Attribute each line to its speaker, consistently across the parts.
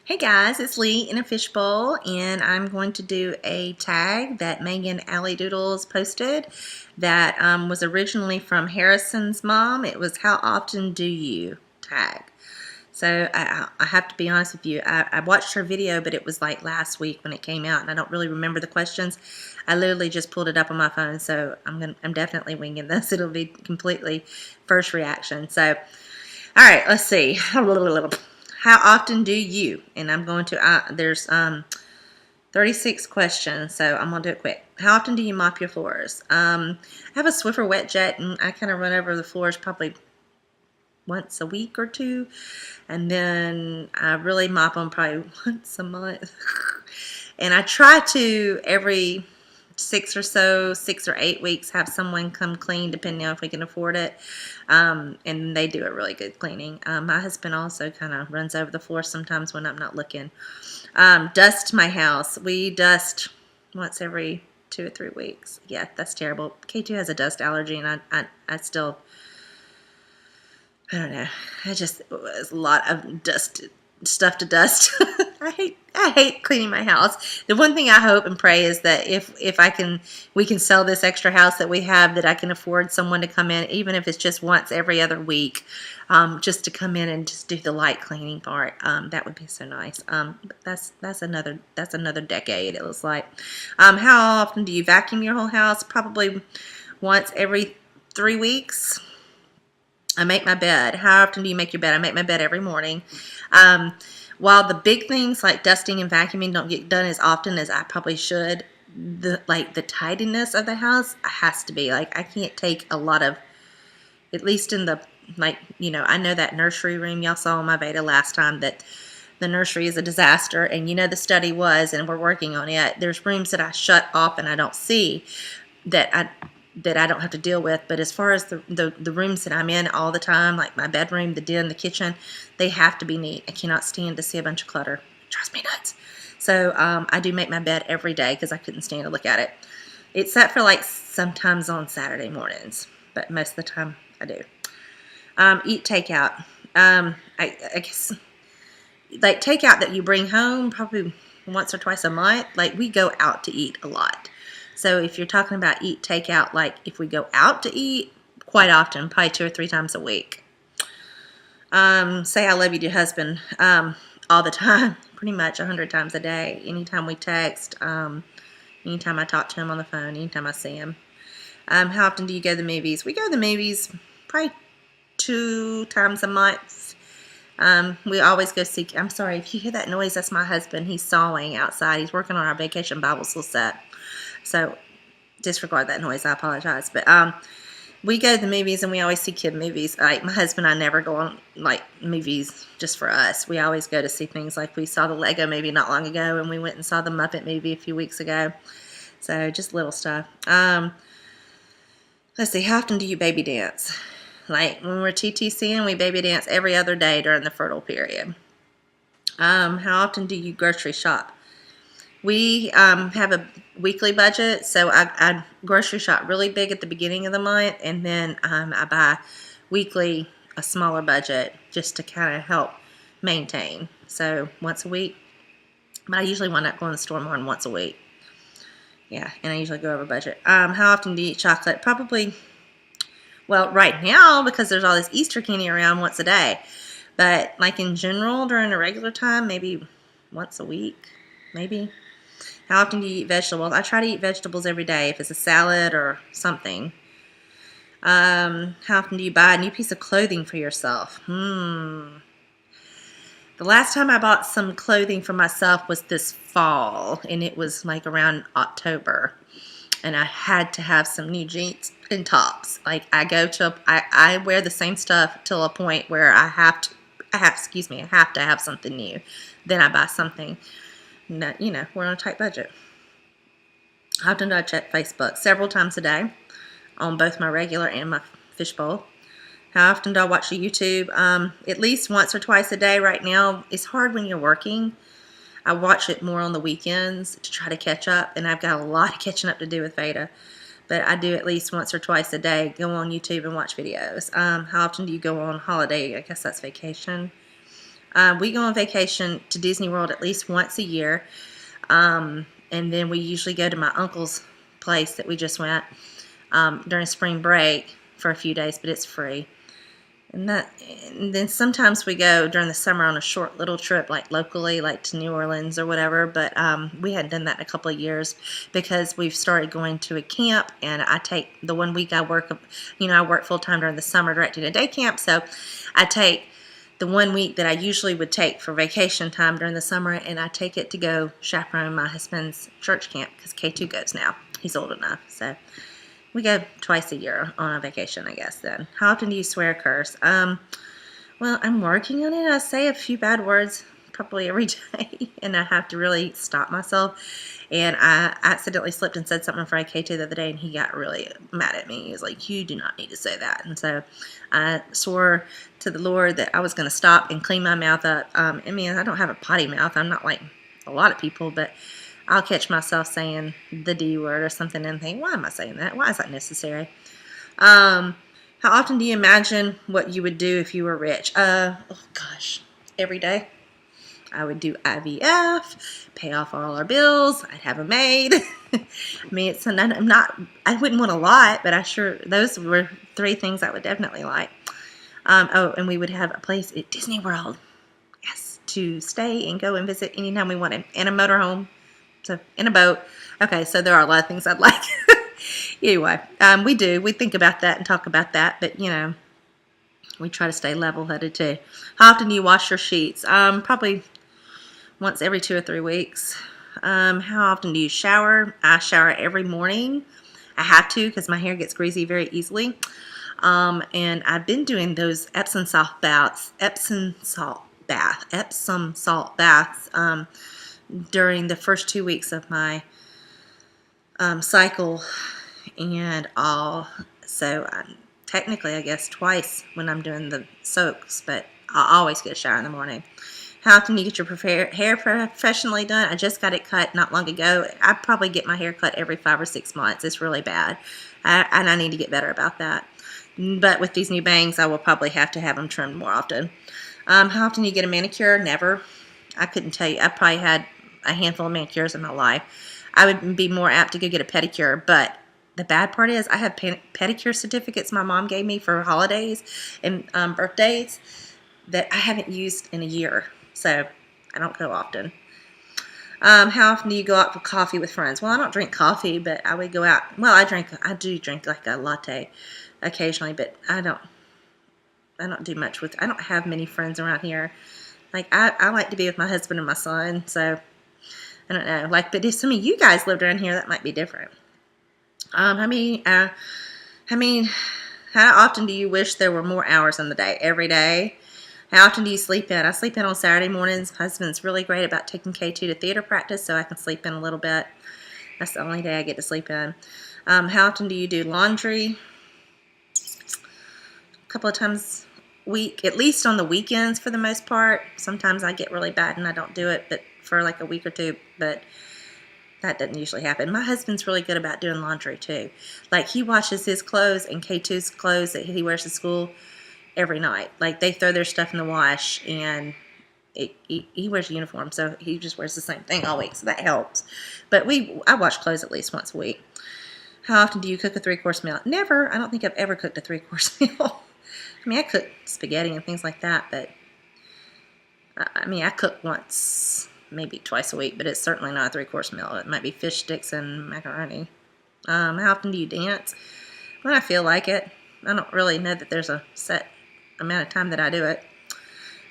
Speaker 1: Hey guys, it's Lee in a fishbowl, and I'm going to do a tag that Megan Alley Doodles posted that was originally from Harrison's mom. It was "How often do you tag?" So I have to be honest with you, I watched her video, but it was like last week when it came out, and I don't really remember the questions. I literally just pulled it up on my phone, so I'm definitely winging this. It'll be completely first reaction. So, all right, let's see. How often do you? And I'm going to, there's 36 questions, so I'm going to do it quick. How often do you mop your floors? I have a Swiffer wet jet, and I kind of run over the floors probably once a week or two. And then I really mop them probably once a month. And I try to every 6 or 8 weeks have someone come clean, depending on if we can afford it, and they do a really good cleaning. My husband also kind of runs over the floor sometimes when I'm not looking. Dust my house. We dust once every 2 or 3 weeks. Yeah, that's terrible. K2 has a dust allergy, and I still, I don't know. It's a lot of stuff to dust. I hate cleaning my house. The one thing I hope and pray is that if we can sell this extra house that we have, that I can afford someone to come in, even if it's just once every other week, just to come in and just do the light cleaning part. That would be so nice. But that's another decade, it looks like. How often do you vacuum your whole house? Probably once every 3 weeks. I make my bed. How often do you make your bed? I make my bed every morning. While the big things like dusting and vacuuming don't get done as often as I probably should, the tidiness of the house has to be. Like, I can't take a lot of, at least in the, I know that nursery room y'all saw on my VEDA last time, that the nursery is a disaster, and the study was, and we're working on it. There's rooms that I shut off and I don't see, that I don't have to deal with. But as far as the rooms that I'm in all the time, like my bedroom, the den, the kitchen, they have to be neat. I cannot stand to see a bunch of clutter. It drives me nuts. So I do make my bed every day because I couldn't stand to look at it. Except for sometimes on Saturday mornings, but most of the time I do. Eat takeout. I guess takeout that you bring home probably once or twice a month. We go out to eat a lot. So if you're talking about eat takeout, if we go out to eat, quite often, probably 2 or 3 times a week. Say I love you to your husband all the time, pretty much 100 times a day. Anytime we text, anytime I talk to him on the phone, anytime I see him. How often do you go to the movies? We go to the movies probably 2 times a month. We always go see, I'm sorry, if you hear that noise, that's my husband. He's sawing outside. He's working on our Vacation Bible School set. So disregard that noise. I apologize. But we go to the movies, and we always see kid movies. My husband and I never go on movies just for us. We always go to see things. We saw the Lego movie not long ago, and we went and saw the Muppet movie a few weeks ago. So just little stuff. Let's see. How often do you baby dance? When we're TTCing, we baby dance every other day during the fertile period. How often do you grocery shop? We have a weekly budget, so I grocery shop really big at the beginning of the month, and then I buy weekly a smaller budget just to kind of help maintain. So once a week, but I usually wind up going to the store more than once a week. Yeah, and I usually go over budget. How often do you eat chocolate? Probably, well, right now, because there's all this Easter candy around, once a day. But in general, during a regular time, maybe once a week, maybe. How often do you eat vegetables? I try to eat vegetables every day if it's a salad or something. How often do you buy a new piece of clothing for yourself? The last time I bought some clothing for myself was this fall, and it was around October. And I had to have some new jeans and tops. I wear the same stuff till a point where I have to have something new. Then I buy something. No, we're on a tight budget. How often do I check Facebook? Several times a day on both my regular and my fishbowl. How often do I watch YouTube? At least once or twice a day right now. It's hard when you're working. I watch it more on the weekends to try to catch up, and I've got a lot of catching up to do with VEDA. But I do at least once or twice a day go on YouTube and watch videos. How often do you go on holiday? I guess that's vacation. We go on vacation to Disney World at least once a year. And then we usually go to my uncle's place that we just went during spring break for a few days, but it's free. And then sometimes we go during the summer on a short little trip, like locally, like to New Orleans or whatever. But we hadn't done that in a couple of years because we've started going to a camp. And I take the 1 week I work, I work full time during the summer directing a day camp. So I take the 1 week that I usually would take for vacation time during the summer, and I take it to go chaperone my husband's church camp because K2 goes now. He's old enough, so we go twice a year on a vacation, I guess, then. How often do you swear or curse? Well, I'm working on it. I say a few bad words probably every day, and I have to really stop myself. And I accidentally slipped and said something for K2 the other day, and he got really mad at me. He was like, you do not need to say that. And so I swore to the Lord that I was going to stop and clean my mouth up. I don't have a potty mouth. I'm not like a lot of people, but I'll catch myself saying the D word or something and think, why am I saying that? Why is that necessary? How often do you imagine what you would do if you were rich? Oh gosh, every day. I would do IVF, pay off all our bills. I'd have a maid. I wouldn't want a lot, but those were 3 things I would definitely like. And we would have a place at Disney World, yes, to stay and go and visit anytime we wanted, and a motorhome. So, in a boat. Okay, so there are a lot of things I'd like. Anyway, we think about that and talk about that, but, we try to stay level-headed, too. How often do you wash your sheets? Probably once every 2 or 3 weeks. How often do you shower? I shower every morning. I have to because my hair gets greasy very easily. And I've been doing those Epsom salt baths during the first 2 weeks of my cycle and all. So technically, I guess twice when I'm doing the soaks, but I always get a shower in the morning. How often do you get your hair professionally done? I just got it cut not long ago. I probably get my hair cut every 5 or 6 months. It's really bad, and I need to get better about that. But with these new bangs, I will probably have to have them trimmed more often. How often do you get a manicure? Never. I couldn't tell you. I probably had a handful of manicures in my life. I would be more apt to go get a pedicure, but the bad part is I have pedicure certificates my mom gave me for holidays and birthdays that I haven't used in a year, so I don't go often. How often do you go out for coffee with friends? Well, I don't drink coffee, but I would go out. Well, I do drink like a latte occasionally, but I don't do much I don't have many friends around here. Like, I like to be with my husband and my son, so I don't know. Like, but if some of you guys lived around here, that might be different. How often do you wish there were more hours in the day? Every day. How often do you sleep in? I sleep in on Saturday mornings. My husband's really great about taking K2 to theater practice, so I can sleep in a little bit. That's the only day I get to sleep in. How often do you do laundry? A couple of times a week, at least on the weekends for the most part. Sometimes I get really bad and I don't do it, but for like a week or two, but that doesn't usually happen. My husband's really good about doing laundry too. Like, he washes his clothes and K2's clothes that he wears to school every night. Like, they throw their stuff in the wash, and he wears a uniform, so he just wears the same thing all week, so that helps. But I wash clothes at least once a week. How often do you cook a 3-course meal? Never. I don't think I've ever cooked a 3-course meal. I cook spaghetti and things like that, but I cook once, maybe twice a week, but it's certainly not a 3-course meal. It might be fish sticks and macaroni. How often do you dance? When I feel like it. I don't really know that there's a set amount of time that I do it.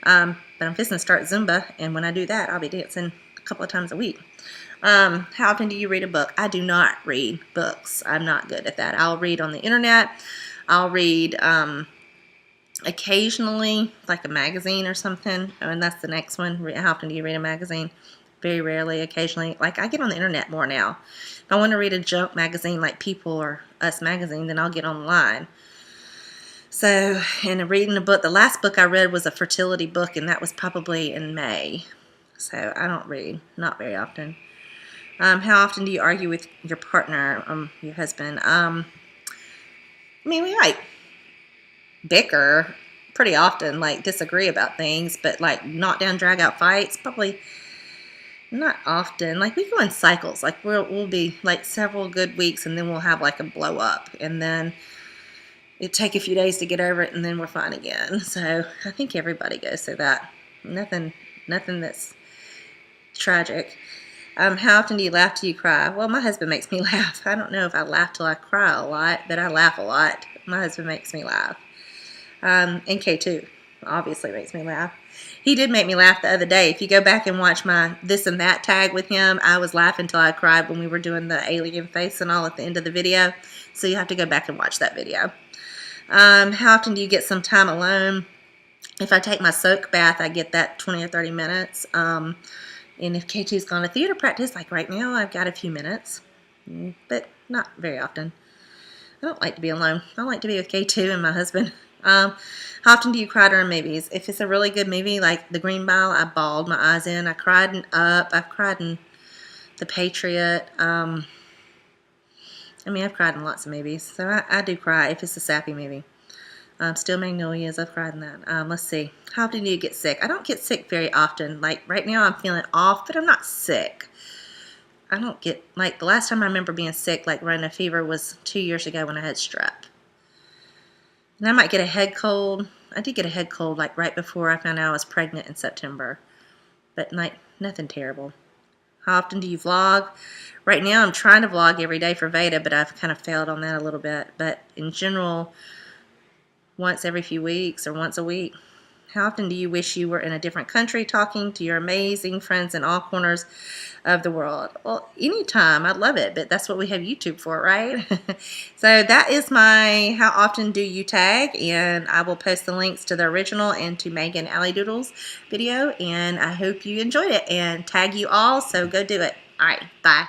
Speaker 1: But I'm fixing to start Zumba, and when I do that, I'll be dancing a couple of times a week. How often do you read a book? I do not read books. I'm not good at that. I'll read on the internet. I'll read occasionally, like a magazine or something. And that's the next one. How often do you read a magazine? Very rarely, occasionally. Like, I get on the internet more now. If I want to read a junk magazine like People or Us magazine, then I'll get online. So, and reading a book, the last book I read was a fertility book, and that was probably in May. So, I don't read, not very often. How often do you argue with your partner, your husband? We might bicker pretty often, like, disagree about things, but, like, knock down, drag out fights, probably not often. Like, we go in cycles. Like, we'll be, like, several good weeks, and then we'll have, like, a blow up, and then it take a few days to get over it, and then we're fine again. So I think everybody goes through that. Nothing that's tragic. How often do you laugh till you cry? Well, my husband makes me laugh. I don't know if I laugh till I cry a lot, but I laugh a lot. My husband makes me laugh. And K2 obviously makes me laugh. He did make me laugh the other day. If you go back and watch my this and that tag with him, I was laughing till I cried when we were doing the alien face and all at the end of the video. So you have to go back and watch that video. How often do you get some time alone? If I take my soak bath, I get that 20 or 30 minutes. And if K2's gone to theater practice, like right now, I've got a few minutes, but not very often. I don't like to be alone. I like to be with K2 and my husband. How often do you cry during movies? If it's a really good movie, like The Green Mile, I bawled my eyes in. I cried in Up. I've cried in The Patriot. I've cried in lots of movies, so I do cry if it's a sappy movie. Still Magnolias, I've cried in that. Let's see. How often do you get sick? I don't get sick very often. Like, right now I'm feeling off, but I'm not sick. I don't get, like, the last time I remember being sick, like running a fever, was 2 years ago when I had strep. And I might get a head cold. I did get a head cold, like, right before I found out I was pregnant in September. But, like, nothing terrible. How often do you vlog? Right now I'm trying to vlog every day for VEDA, but I've kind of failed on that a little bit. But in general, once every few weeks or once a week. How often do you wish you were in a different country talking to your amazing friends in all corners of the world? Well, anytime. I'd love it, but that's what we have YouTube for, right? So that is my how often do you tag, and I will post the links to the original and to Megan Alley Doodles video, and I hope you enjoyed it, and tag you all, so go do it. All right, bye.